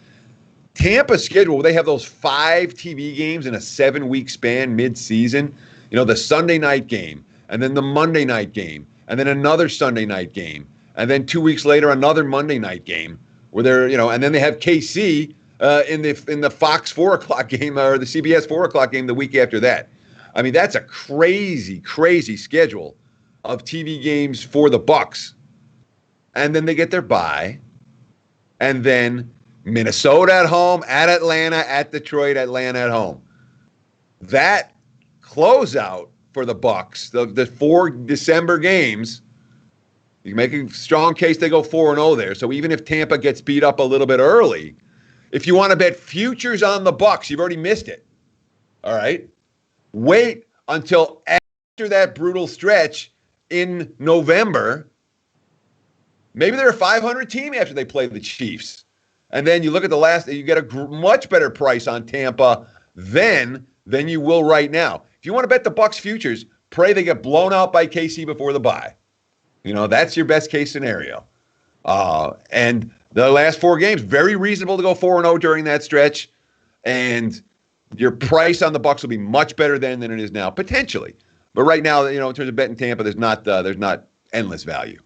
Tampa's schedule, they have those 5 TV games in a 7-week span mid-season. You know, the Sunday night game, and then the Monday night game, and then another Sunday night game, and then 2 weeks later another Monday night game. Where they're, you know, and then they have KC in the Fox 4 o'clock game or the CBS 4 o'clock game the week after that. I mean, that's a crazy, crazy schedule of TV games for the Bucs. And then they get their bye, and then Minnesota at home, at Atlanta, at Detroit, Atlanta at home. That closeout for the Bucs, the 4 December games. You can make a strong case they go 4-0 there. So even if Tampa gets beat up a little bit early, if you want to bet futures on the Bucs, you've already missed it. All right? Wait until after that brutal stretch in November. Maybe they're a 500 team after they play the Chiefs. And then you look at the last, you get a much better price on Tampa then than you will right now. If you want to bet the Bucs futures, pray they get blown out by KC before the bye. You know, that's your best case scenario. And the last 4 games, very reasonable to go 4-0 during that stretch. And your price on the Bucs will be much better then than it is now, potentially. But right now, you know, in terms of betting Tampa, there's not endless value.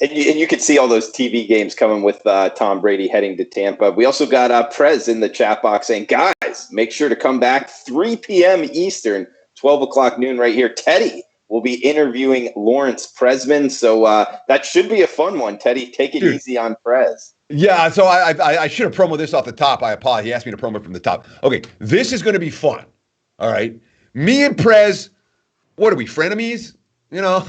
And you could see all those TV games coming with Tom Brady heading to Tampa. We also got Prez in the chat box saying, guys, make sure to come back 3 p.m. Eastern, 12 o'clock noon right here. Teddy will be interviewing Lawrence Presman. So that should be a fun one. Teddy, take it easy on Prez. Yeah, so I should have promoted this off the top. I apologize. He asked me to promo from the top. Okay, this is going to be fun. All right. Me and Prez, what are we, frenemies? You know?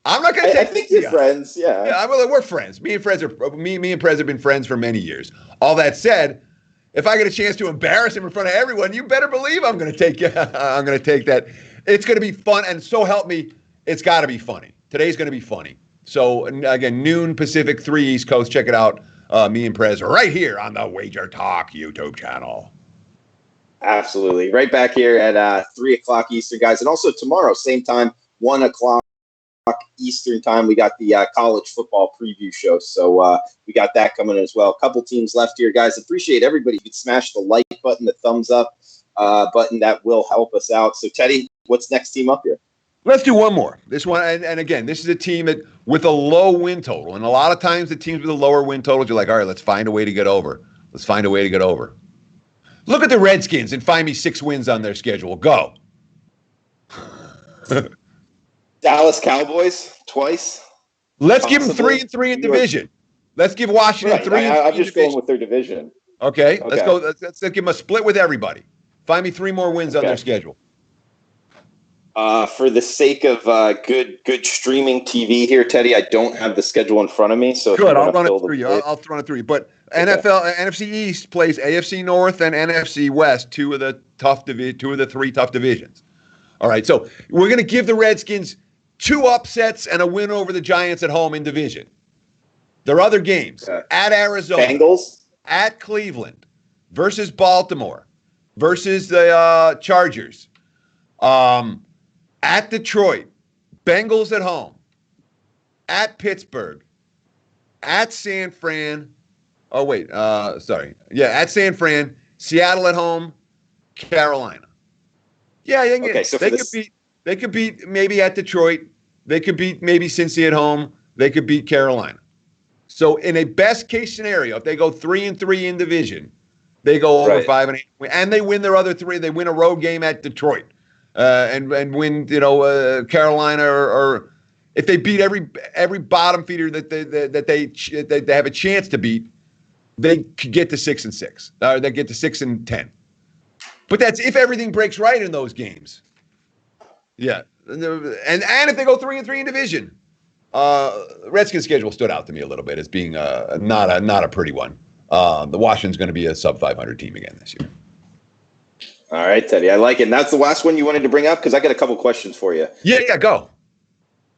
I'm not going to take. I think you're friends, yeah. Yeah, we're friends. Me and Prez have been friends for many years. All that said, if I get a chance to embarrass him in front of everyone, you better believe I'm going to take that. It's going to be fun, and so help me, it's got to be funny. Today's going to be funny. So again, noon Pacific, 3 East Coast. Check it out. Me and Prez right here on the WagerTalk YouTube channel. Absolutely, right back here at 3 o'clock Eastern, guys, and also tomorrow, same time, 1 o'clock. Eastern time, we got the college football preview show, so we got that coming as well. A couple teams left here, guys. Appreciate everybody. You can smash the like button, the thumbs up button. That will help us out. So Teddy, what's next team up here? Let's do one more. This one, and again, this is a team that with a low win total, and a lot of times the teams with a lower win totals, you're like, all right, let's find a way to get over. Look at the Redskins and find me 6 wins on their schedule. Go. Dallas Cowboys twice. Let's give them 3-3 in division. Let's give Washington 3. I'm just going with their division. Okay. Let's go. Let's give them a split with everybody. Find me 3 more wins on their schedule. For the sake of good streaming TV here, Teddy, I don't have the schedule in front of me. So good. I'll run it through you. I'll run it through you. But NFC East plays AFC North and NFC West, two of the 3 tough divisions. All right. So we're going to give the Redskins 2 upsets and a win over the Giants at home in division. Their other games at Arizona, Bengals, at Cleveland, versus Baltimore, versus the Chargers, at Detroit, Bengals at home, at Pittsburgh, at San Fran. Oh, wait. Sorry. Yeah, at San Fran, Seattle at home, Carolina. Yeah, they could beat maybe at Detroit. They could beat maybe Cincy at home. They could beat Carolina. So in a best case scenario, if they go 3-3 in division, they go over 5-8, and they win their other 3. They win a road game at Detroit, and win Carolina, or if they beat every bottom feeder that they have a chance to beat, they could get to 6-6. They get to 6-10. But that's if everything breaks right in those games. Yeah, and if they go 3-3 in division, Redskins' schedule stood out to me a little bit as being not a pretty one. The Washington's going to be a sub 500 team again this year. All right, Teddy, I like it. And that's the last one you wanted to bring up because I got a couple questions for you. Yeah, go.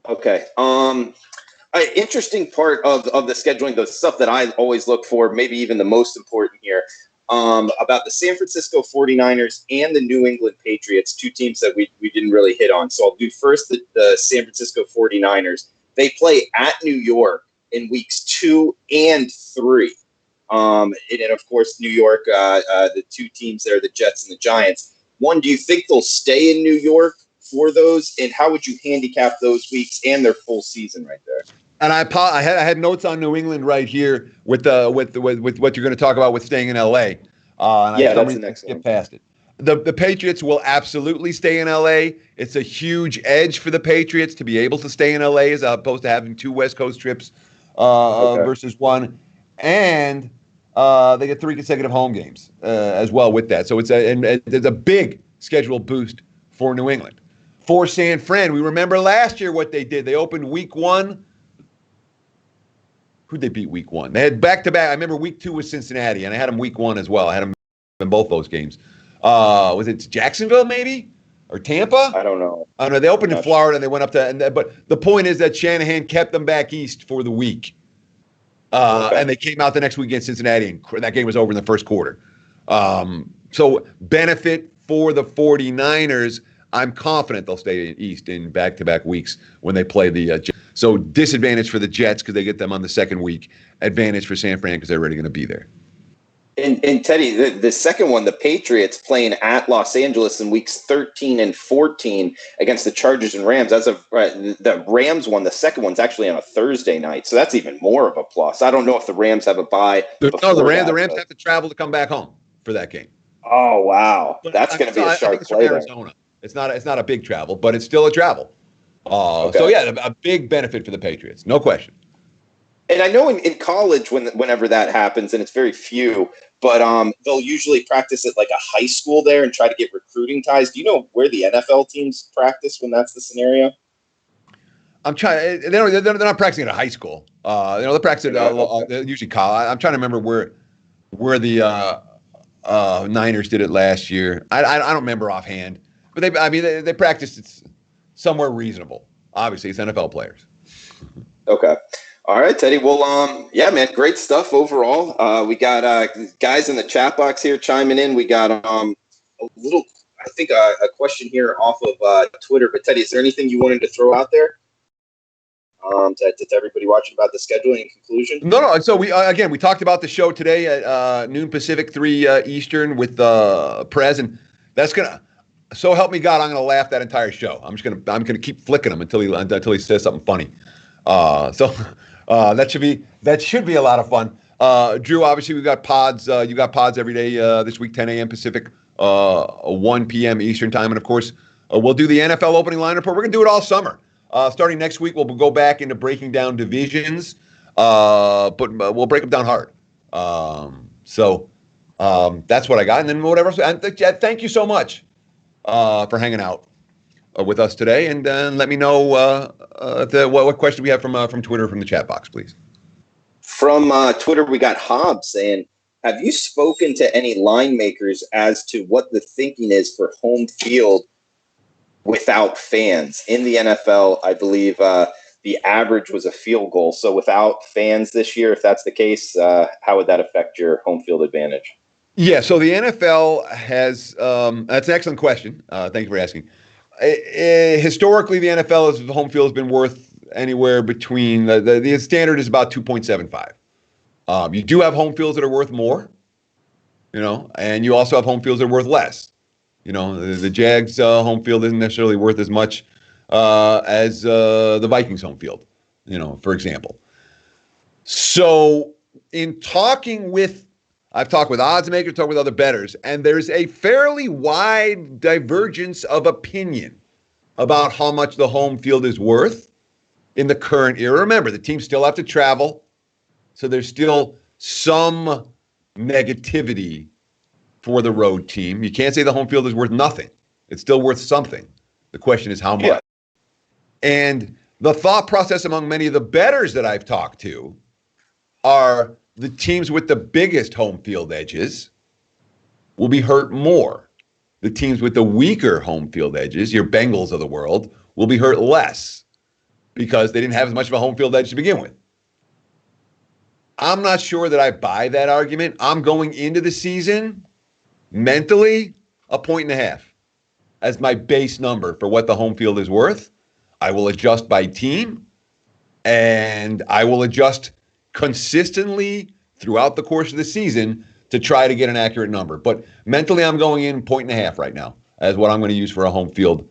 Okay. Interesting part of the scheduling, the stuff that I always look for, maybe even the most important here. About the San Francisco 49ers and the New England Patriots, 2 teams that we didn't really hit on. So I'll do first the San Francisco 49ers. They play at New York in weeks 2 and 3. And of course, New York, the 2 teams there, the Jets and the Giants. One, do you think they'll stay in New York for those? And how would you handicap those weeks and their full season right there? And I had notes on New England right here with what you're going to talk about with staying in LA. That's the next one. Skip past it. The Patriots will absolutely stay in LA. It's a huge edge for the Patriots to be able to stay in LA as opposed to having 2 West Coast trips versus 1. And they get 3 consecutive home games as well with that. So there's a big schedule boost for New England. For San Fran, we remember last year what they did. They opened week 1. Who'd they beat week 1? They had back-to-back. I remember week 2 was Cincinnati, and I had them week 1 as well. I had them in both those games. Was it Jacksonville maybe? Or Tampa? I don't know. I don't know. They opened in Florida, and they went up to – but the point is that Shanahan kept them back east for the week. And they came out the next week against Cincinnati, and that game was over in the first quarter. So benefit for the 49ers. I'm confident they'll stay east in back-to-back weeks when they play the Jets. So disadvantage for the Jets because they get them on the second week. Advantage for San Fran because they're already going to be there. And Teddy, the second one, the Patriots playing at Los Angeles in weeks 13 and 14 against the Chargers and Rams. As of the Rams one, the second one's actually on a Thursday night, so that's even more of a plus. I don't know if the Rams have a bye. The Rams have to travel to come back home for that game. Oh wow, that's going to be a sharp play. Arizona. It's not a big travel, but it's still a travel. So yeah, a big benefit for the Patriots, no question. And I know in college, whenever that happens, and it's very few, but they'll usually practice at like a high school there and try to get recruiting ties. Do you know where the NFL teams practice when that's the scenario? I'm trying. They're not practicing at a high school. They're practicing usually college. I'm trying to remember where the Niners did it last year. I don't remember offhand, but they practiced it somewhere reasonable. Obviously, it's NFL players. Okay. All right, Teddy. Well, yeah, man, great stuff overall. We got guys in the chat box here chiming in. We got a question here off of Twitter. But Teddy, is there anything you wanted to throw out there to everybody watching about the scheduling and conclusion? No. So we talked about the show today at noon Pacific, 3 Eastern with Prez, and that's gonna. So help me God, I'm gonna laugh that entire show. I'm gonna keep flicking him until he says something funny. That should be a lot of fun. Drew, obviously we got pods. You got pods every day this week, 10 a.m. Pacific, 1 p.m. Eastern time, and of course we'll do the NFL opening line report. We're gonna do it all summer. Starting next week, we'll go back into breaking down divisions, but we'll break them down hard. That's what I got, and then whatever else. And thank you so much for hanging out with us today, and let me know what question we have from Twitter, from the chat box, please. From Twitter, we got Hobbs saying, have you spoken to any line makers as to what the thinking is for home field without fans. In the NFL, I believe the average was a field goal. So without fans this year, if that's the case, how would that affect your home field advantage? Yeah, so the NFL has that's an excellent question. Thank you for asking. Historically, the NFL's home field has been worth anywhere between the standard is about 2.75. You do have home fields that are worth more, and you also have home fields that are worth less. The Jags home field isn't necessarily worth as much as the Vikings home field, for example. So in talking with, I've talked with odds makers, talked with other bettors, and there's a fairly wide divergence of opinion about how much the home field is worth in the current era. Remember, the teams still have to travel, so there's still some negativity for the road team. You can't say the home field is worth nothing. It's still worth something. The question is how much. Yeah. And the thought process among many of the bettors that I've talked to are the teams with the biggest home field edges will be hurt more. The teams with the weaker home field edges, your Bengals of the world, will be hurt less because they didn't have as much of a home field edge to begin with. I'm not sure that I buy that argument. I'm going into the season mentally 1.5 points as my base number for what the home field is worth. I will adjust by team, and I will adjust consistently throughout the course of the season to try to get an accurate number. But mentally, I'm going in 1.5 points right now as what I'm going to use for a home field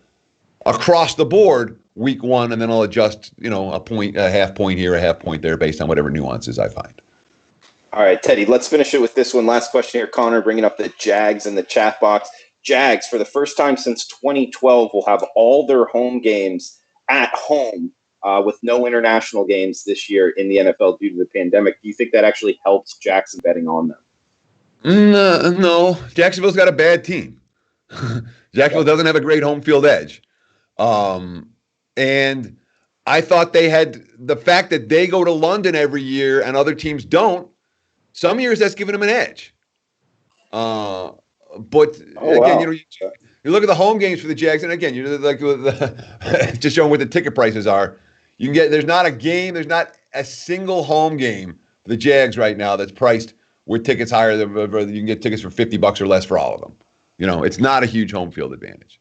across the board week one, and then I'll adjust, a point, a half point here, a half point there based on whatever nuances I find. All right, Teddy, let's finish it with this one. Last question here. Connor bringing up the Jags in the chat box. Jags, for the first time since 2012, will have all their home games at home with no international games this year in the NFL due to the pandemic. Do you think that actually helps Jackson betting on them? No. Jacksonville's got a bad team. Jacksonville doesn't have a great home field edge. And I thought they had the fact that they go to London every year and other teams don't. Some years that's giving them an edge. But again, you look at the home games for the Jags, and again, you're like just showing what the ticket prices are. You can get there's not a single home game for the Jags right now that's priced with tickets higher than you can get tickets for $50 or less for all of them. It's not a huge home field advantage.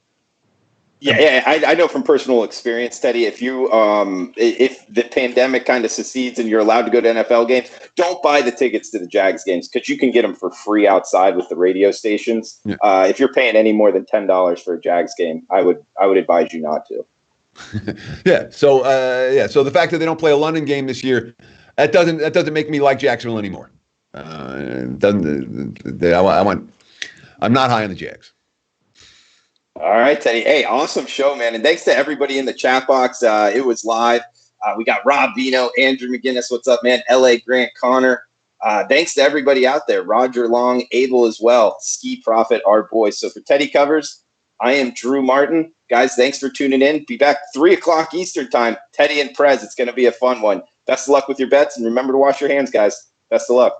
Yeah, I know from personal experience, Teddy, if the pandemic kind of secedes and you're allowed to go to NFL games, don't buy the tickets to the Jags games because you can get them for free outside with the radio stations. Yeah. If you're paying any more than $10 for a Jags game, I would advise you not to. Yeah. So the fact that they don't play a London game this year, that doesn't make me like Jacksonville anymore. I'm not high on the Jags. All right, Teddy. Hey, awesome show, man. And thanks to everybody in the chat box. It was live. We got Rob Vino, Andrew McGinnis. What's up, man? L.A. Grant, Connor. Thanks to everybody out there. Roger Long, Abel as well. Ski Prophet, our boys. So for Teddy Covers, I am Drew Martin. Guys, thanks for tuning in. Be back 3 o'clock Eastern time. Teddy and Prez. It's going to be a fun one. Best of luck with your bets. And remember to wash your hands, guys. Best of luck.